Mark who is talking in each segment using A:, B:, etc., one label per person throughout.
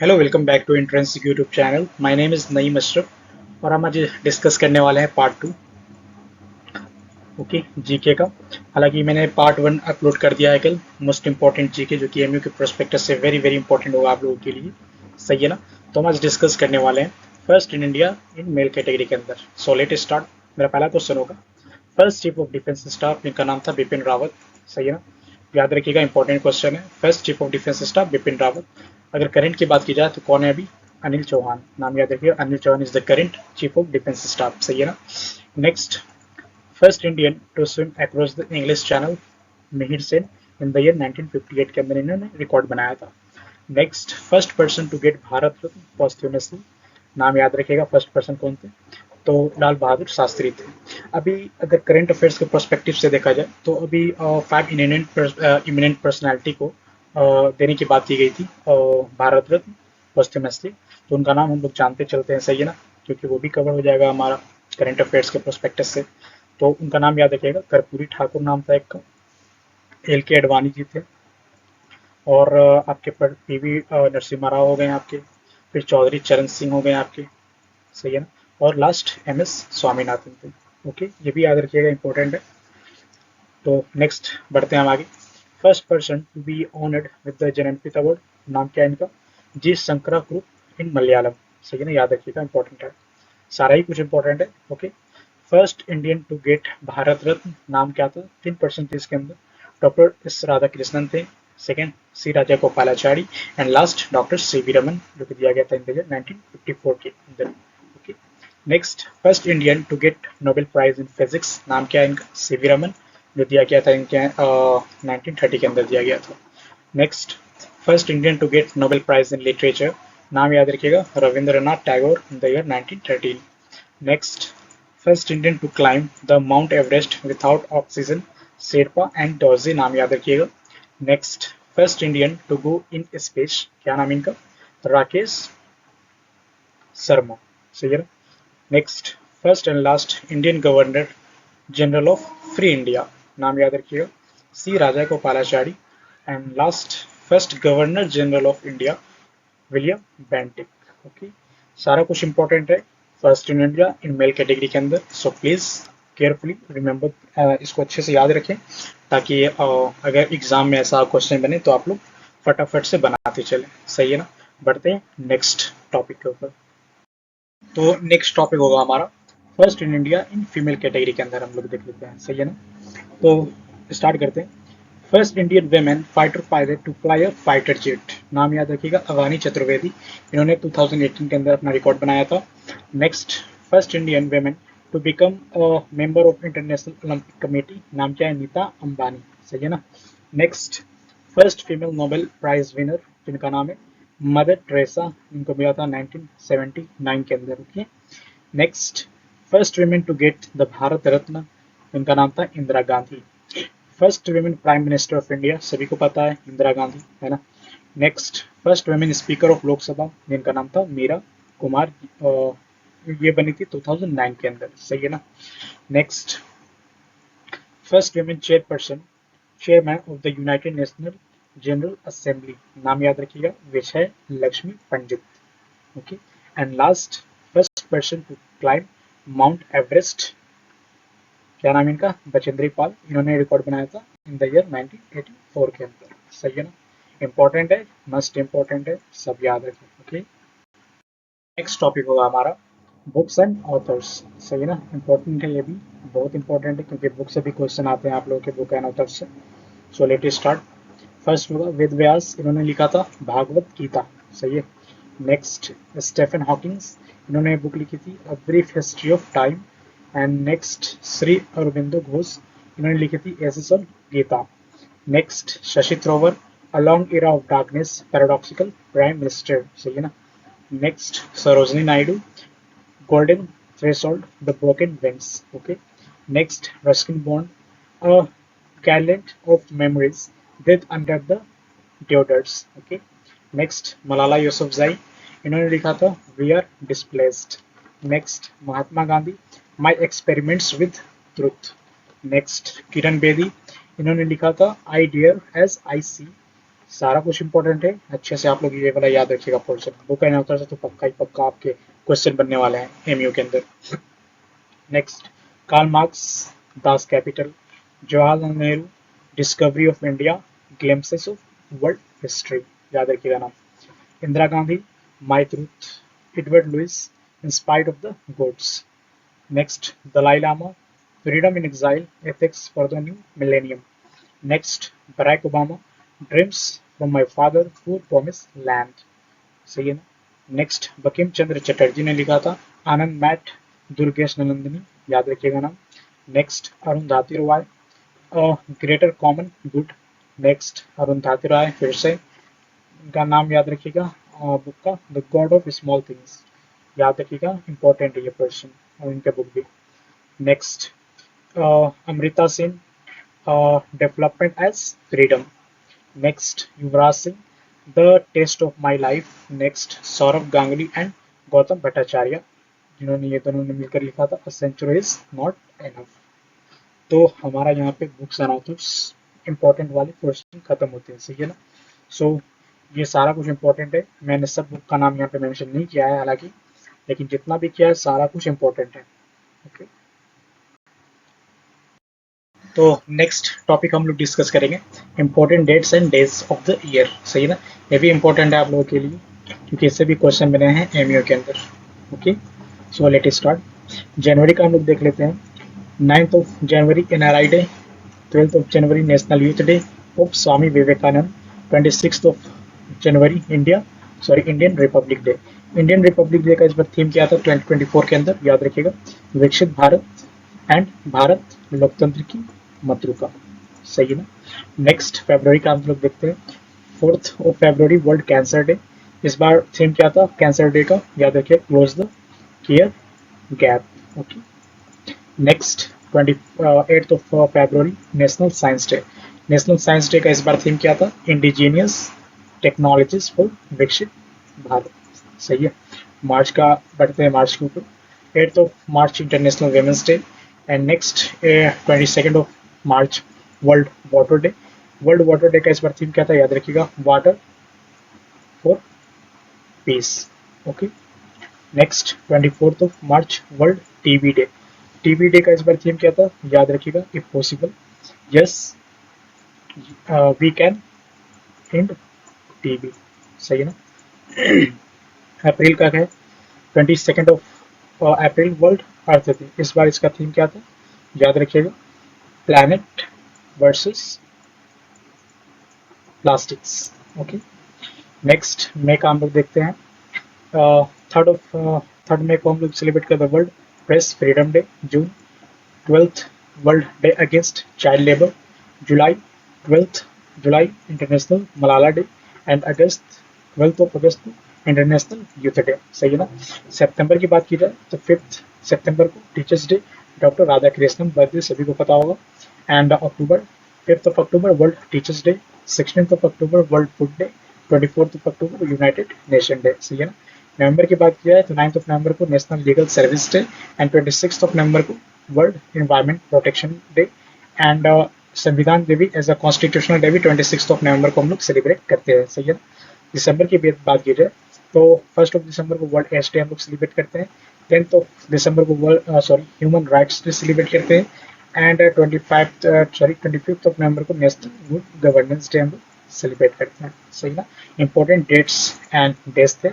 A: Hello welcome back to entrance YouTube channel. My name is Naeem Ashraf और हम आज discuss करने वाले हैं पार्ट टू। ओके, जीके का। हालांकि मैंने पार्ट वन अपलोड कर दिया है कल, मोस्ट इंपॉर्टेंट जीके, जो कि एमयू के प्रोस्पेक्टस से वेरी वेरी इंपॉर्टेंट होगा आप लोगों के लिए। सही है ना? तो हम आज डिस्कस करने वाले हैं first in India in male category के अंदर। सो लेट स्टार्ट। मेरा पहला क्वेश्चन होगा, first chief of defence staff जिनका नाम था बिपिन रावत। सही है ना? याद रखिएगा, इंपॉर्टेंट क्वेश्चन है। First chief of defence staff Bipin Rawat. अगर करंट की बात की जाए तो कौन है अभी? अनिल चौहान। नाम याद रखिएगा, Anil Chauhan is the current chief of defence staff. सही है ना? Next, first Indian to swim across the English Channel, Mihir Sen. In the year 1958 के अंदर इन्होंने रिकॉर्ड बनाया था। Next, first person to get Bharat Ratna posthumously. नाम याद रखिएगा, फर्स्ट पर्सन कौन थे? तो लाल बहादुर शास्त्री थे। अभी अगर करंट अफेयर्स के पर्सपेक्टिव से देखा जाए तो अभी 5 इमिनेंट पर्सनैलिटी को देने की बात की गई थी भारत रत्न पोस्ट्यूमसली। तो उनका नाम हम लोग जानते चलते हैं। सही है ना? क्योंकि वो भी कवर हो जाएगा हमारा करंट अफेयर्स के प्रोस्पेक्टस से। तो उनका नाम याद रखिएगा, कर्पूरी ठाकुर नाम था एक का, एल के अडवाणी जी थे, और आपके पर पीवी नरसिम्हा राव हो गए आपके, फिर चौधरी चरण सिंह हो गए आपके। सही है ना? और लास्ट एम एस स्वामीनाथन थे। ओके, ये भी याद रखिएगा, इंपॉर्टेंट है। तो नेक्स्ट बढ़ते हैं हम आगे। First person to be honoured with the Jnanpith award, नाम क्या है इनका? जी शंकरा ग्रुप इन मलयालम। सही है ना? याद रखिएगा, इंपॉर्टेंट है। सारा ही कुछ इंपॉर्टेंट है। Okay, first Indian to get Bharat Ratna, नाम क्या था? 3% थे इसके अंदर। डॉक्टर एस राधा कृष्णन थे। Second, C Raja Gopalachari. And last doctor C V Raman, जो कि दिया गया था इन 1954 के अंदर। Okay, next, first Indian to get Nobel prize in physics, नाम क्या है इनका? सी वी रमन, जो दिया गया था इनके 1930 के अंदर दिया गया था। Next, first Indian to get Nobel prize in literature, नाम याद रखिएगा, Rabindranath Tagore in the year 1913। Next, first Indian to climb the Mount Everest without oxygen, Sherpa and Dorje, नाम याद रखिएगा। Next, first Indian to go in space, क्या नाम इनका? राकेश शर्मा। सही है ना? Next, first and last Indian governor general of free India, नाम याद रखिएगा, C Raja Gopalachari. And last, first governor general of India William Bentinck. Okay, सारा कुछ इंपॉर्टेंट है first in India in male category के अंदर। सो प्लीज केयरफुली रिमेंबर, इसको अच्छे से याद रखें, ताकि अगर एग्जाम में ऐसा क्वेश्चन बने तो आप लोग फटाफट से बनाते चले। सही है ना? बढ़ते हैं नेक्स्ट टॉपिक के ऊपर। तो नेक्स्ट टॉपिक होगा हमारा first in India in female category के अंदर। हम लोग देख लेते हैं। सही है ना? तो स्टार्ट करते हैं। First Indian women fighter pilot to fly a fighter jet, नाम याद रखिएगा, अवानी चतुर्वेदी। इन्होंने 2018 के अंदर अपना रिकॉर्ड बनाया था। Next, first Indian women to become a member of International Olympic Committee, नाम क्या है? नीता अंबानी। सही है ना? Next, first female Nobel prize winner, जिनका नाम है मदर टेरेसा, इनको मिला था 1979 के अंदर। Okay, next, first women to get the Bharat Ratna, इनका नाम था Indira Gandhi. First women prime minister of India, सभी को पता है, इंदिरा गांधी, है ना? Next, first women speaker of Lok Sabha, जिनका नाम था मीरा कुमार, ये बनी थी 2009 के अंदर। सही है ना? Next, first women chairperson chairman of the United National General Assembly, नाम याद रखिएगा, Vijay Lakshmi Pandit. Okay, and last, first person to climb Mount Everest, क्या नाम है इनका? बचेंद्री पाल। इन्होंने रिकॉर्ड बनाया था इन द ईयर 1984 के अंदर। सही है ना? इंपॉर्टेंट है, मस्ट इंपॉर्टेंट है, सब याद रखें। ओके, नेक्स्ट टॉपिक होगा हमारा बुक्स एंड ऑथर्स। सही है ना? इंपॉर्टेंट है, ये भी बहुत इंपॉर्टेंट है, क्योंकि बुक से भी क्वेश्चन आते हैं आप लोगों के बुक एंड ऑथर्स से। सो लेट स्टार्ट। फर्स्ट होगा वेद व्यास, इन्होंने लिखा था भागवत गीता। सही है। नेक्स्ट, स्टेफन हॉकिंग्स, इन्होंने बुक लिखी थी a brief history of time. And next, Shri Aurobindo Ghosh, इन्होंने लिखी थी essays on Gita. Next, Shashi Tharoor, a long era of darkness paradoxical prime minister. सही है ना? Next, Sarojini Naidu, golden threshold, the broken wings. Okay, next, Ruskin Bond, a gallant of memories, death under the deodars. Okay, next, Malala Yousafzai, इन्होंने लिखा था We Are Displaced. Next, Mahatma Gandhi, My Experiments with Truth. Next, Kiran Bedi, इन्होंने लिखा था I Dare as I See सारा कुछ important है, अच्छे से आप लोग ये वाला याद रखिएगा पोर्शन। बुक एंड ऑथर से तो पक्का ही पक्का आपके क्वेश्चन बनने वाले हैं एमयू के अंदर। Next, Karl Marx, Das Kapital, Jawaharlal Nehru, Discovery of India, Glimpses of World History, याद रखिएगा नाम। Indira Gandhi, my truth, Edward Luce, in spite of the gods. Next, Dalai Lama, freedom in exile, ethics for the new millennium. Next, Barack Obama, dreams from my father who promise land, सही है ना। Next, Bankim Chandra Chatterjee ने लिखा था आनंद mat Durgesh Nandini, याद रखिएगा नाम। Next, Arundhati Roy, greater common good. Next, Arundhati Roy फिर से इनका नाम याद रखिएगा, बुक का the God of small things, याद रखिएगा, इंपॉर्टेंट है ये क्वेश्चन और इनके बुक भी। Next, Amrita Singh, development as freedom. Next, Yuvraj Singh, the test of my life. Next, Sourav Ganguly and Gautam Bhattacharya, जिन्होंने ये दोनों ने मिलकर लिखा था a century is not enough. तो हमारा यहाँ पे बुक्स एंड ऑथर्स इंपॉर्टेंट वाले क्वेश्चन खत्म होते हैं, सही है ना। सो ये सारा कुछ इंपॉर्टेंट है, मैंने सब बुक का नाम यहाँ पे मेंशन नहीं किया है हालांकि, लेकिन जितना भी किया है सारा कुछ इंपॉर्टेंट है। ओके, तो नेक्स्ट टॉपिक हम लोग डिस्कस करेंगे important dates and days of the year, सही है ना। ये भी इंपॉर्टेंट है आप लोगों के लिए क्योंकि इससे भी क्वेश्चन बने हैं एमयू के अंदर। Okay, so let start. जनवरी का हम लोग देख लेते हैं। 9th of January NRI day, 12th of January national youth day of Swami Vivekananda, 26th of January Indian republic day. Indian republic day का इस बार थीम क्या था 2024 के अंदर, याद रखिएगा, विकसित भारत एंड भारत लोकतंत्र की मातृका, सही है ना। नेक्स्ट, फरवरी का हम लोग देखते हैं। 4th of February world cancer day, इस बार थीम क्या था कैंसर डे का, याद रखिए, close the care gap. Okay, next, 28th of February national science day. National science day का इस बार थीम क्या था, इंडिजीनियस टेक्नोलॉजीज फॉर विकसित भारत, सही है। मार्च का बढ़ते हैं मार्च के ऊपर। 8th of March International women's day and next 22nd of March world water day. World water day का इस बार थीम क्या था, याद रखिएगा, water for peace. Okay, next 24th of March world TB day. TB day का इस बार थीम क्या था, याद रखिएगा, if possible yes we can end TB, सही है ना। अप्रैल का है 22nd of April world earth day. इस बार इसका थीम क्या था, याद रखिएगा, planet versus plastics. Okay, next May का हम लोग देखते हैं। थर्ड मे को हम लोग सेलिब्रेट करते हैं world press freedom day. June 12th world day against child labour. July 12th July international Malala day and August 12th of August international youth day, सही है ना। सितंबर की बात की जाए तो 5th सितंबर को teachers day, doctor Radha Krishnan birthday सभी को पता होगा। And October 5th of October world teachers day, 16th of October world food day, 24th of October United nation day, सही है ना। नवंबर की बात की जाए तो 9th ऑफ नवंबर को national legal service day and 26th of November को world environment protection day and Samvidhan day भी एज अ कॉन्स्टिट्यूशनल डे भी 26th ऑफ नवंबर को हम लोग सेलिब्रेट करते हैं, सही है। दिसंबर की बात की जाए तो 1st ऑफ दिसंबर को वर्ल्ड एड्स डे हम लोग सेलिब्रेट करते हैं। 10th ऑफ दिसंबर को world human rights day celebrate करते हैं एंड 25th ऑफ नवंबर को नेशनल गुड गवर्नेंस डे हम लोग सेलिब्रेट करते हैं, सही ना। इंपॉर्टेंट डेट्स एंड डेज थे,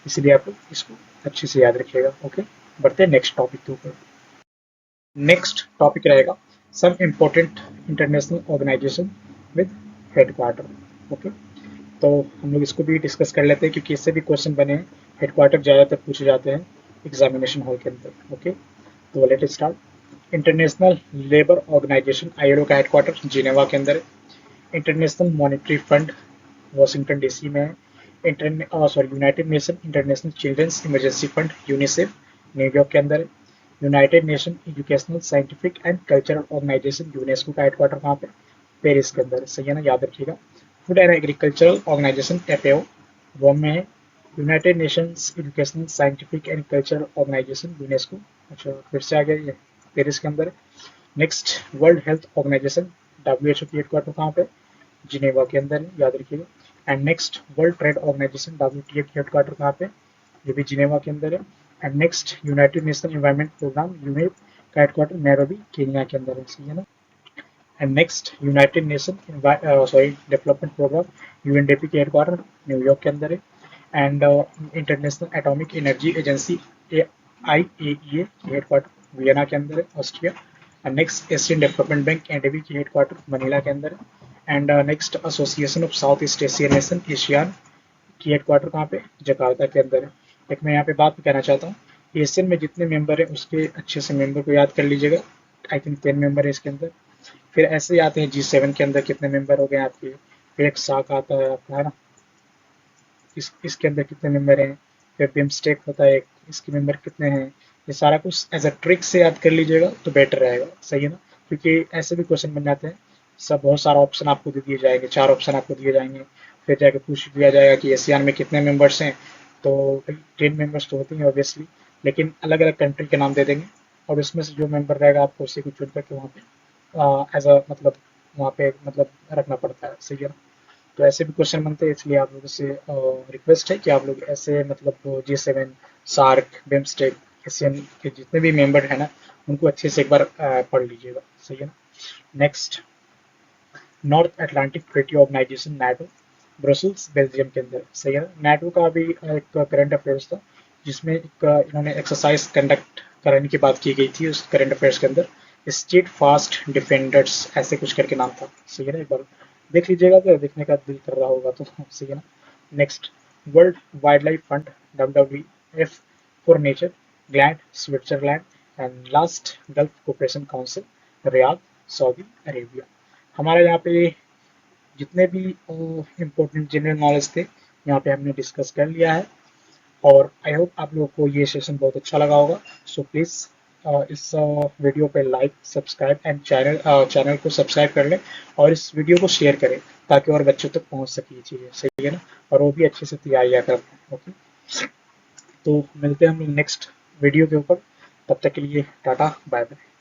A: इसलिए आप लोग इसको अच्छे से याद रखिएगा। ओके, बढ़ते हैं नेक्स्ट टॉपिक के ऊपर। नेक्स्ट टॉपिक रहेगा some important international organization with headquarter. Okay, तो हम लोग इसको भी डिस्कस कर लेते हैं क्योंकि इससे भी क्वेश्चन बने हैं, हेडक्वार्टर ज़्यादातर पूछे जाते हैं एग्जामिनेशन हॉल के अंदर। ओके, तो let start. International Labour Organisation ILO का हेडक्वार्टर जिनेवा के अंदर है। International Monetary Fund Washington DC में है। United Nation International Children's Emergency Fund UNICEF न्यूयॉर्क के अंदर है। United Nation Educational scientific and cultural organisation UNESCO का हेडक्वार्टर कहाँ पे, पेरिस के अंदर, सही है ना, याद रखिएगा। Food and agricultural organisation FAO Rome में है। United Nations educational scientific and cultural organisation UNESCO, अच्छा फिर से आ गया ये, पेरिस के अंदर है। Next, World Health Organisation WHO की हेडक्वार्टर कहाँ पे, जिनेवा के अंदर है, याद रखिएगा। And next World Trade Organisation WTO की हेडक्वार्टर कहाँ पे, ये भी जिनेवा के अंदर है। And next United Nation Environment Programme UNEP का हेडक्वार्टर नैरोबी केन्या के अंदर है, सही है ना। And next United Nation Development Programme UNDP के हेडक्वार्टर न्यूयॉर्क के अंदर है। And International Atomic Energy agency IAEA की हेडक्वार्टर वियना के अंदर है, Austria. And next Asian Development Bank ADB की हेडक्वार्टर मनीला के अंदर है। And next Association of South East Asian Nation ASEAN की हेडक्वार्टर कहाँ पे, जकार्ता के अंदर है। एक मैं यहाँ पे बात कहना चाहता हूँ, एशियन में जितने मेंबर हैं उसके अच्छे से मेंबर को याद कर लीजिएगा। आई थिंक 10 मेंबर है इसके अंदर। फिर ऐसे ही आते हैं G7 के अंदर कितने मेंबर हो गए आपके, फिर एक साक आता है आपका, है ना, इसके अंदर कितने मेंबर हैं। फिर बिम्स्टेक होता है एक, इसके मेंबर कितने हैं। ये सारा कुछ एज अ ट्रिक से याद कर लीजिएगा तो बेटर रहेगा, सही है ना, क्योंकि ऐसे भी क्वेश्चन बन जाते हैं। सब बहुत सारा ऑप्शन आपको दे दिए जाएंगे, 4 ऑप्शन आपको दिए जाएंगे, फिर जाके पूछ दिया जाएगा कि एशियान में कितने मेंबर्स हैं। तो 10 मेंबर्स तो होते हैं ऑब्वियसली, लेकिन अलग अलग कंट्री के नाम दे देंगे और इसमें से जो मेंबर रहेगा आपको उसी को चुन करके वहाँ पे एज अ मतलब वहाँ पे मतलब रखना पड़ता है, सही है ना। तो ऐसे भी क्वेश्चन बनते हैं, इसलिए आप लोगों से रिक्वेस्ट है कि आप लोग ऐसे मतलब G7, सार्क, बिम्स्टेक, एशियन के जितने भी मेंबर हैं ना उनको अच्छे से एक बार पढ़ लीजिएगा, सही है ना। Next North Atlantic Treaty Organization NATO, Brussels Belgium के अंदर, सही है ना। नाटो का भी एक करंट अफेयर्स था जिसमें एक इन्होंने एक्सरसाइज कंडक्ट कराने की बात की गई थी उस करंट अफेयर्स के अंदर, स्टेट फास्ट डिफेंडर्स ऐसे कुछ करके नाम था, सही है ना। एक बार देख लीजिएगा, तो देखने का दिल कर रहा होगा तो सही है ना। Next world wild life fund WWF for nature, gland Switzerland. And last gulf cooperation council, Riyadh Saudi Arabia. हमारे यहाँ पे जितने भी इम्पोर्टेंट जनरल नॉलेज थे यहाँ पे हमने डिस्कस कर लिया है, और आई होप आप लोगों को ये सेशन बहुत अच्छा लगा होगा। सो प्लीज़ इस वीडियो पे लाइक, सब्सक्राइब एंड चैनल को सब्सक्राइब कर लें और इस वीडियो को शेयर करें ताकि और बच्चों तक पहुंच सके ये चीज़ें, सही है ना, और वो भी अच्छे से तैयारियाँ कर पाएँ। ओके, तो मिलते हैं हम लोग नेक्स्ट वीडियो के ऊपर, तब तक के लिए टाटा बाय बाय।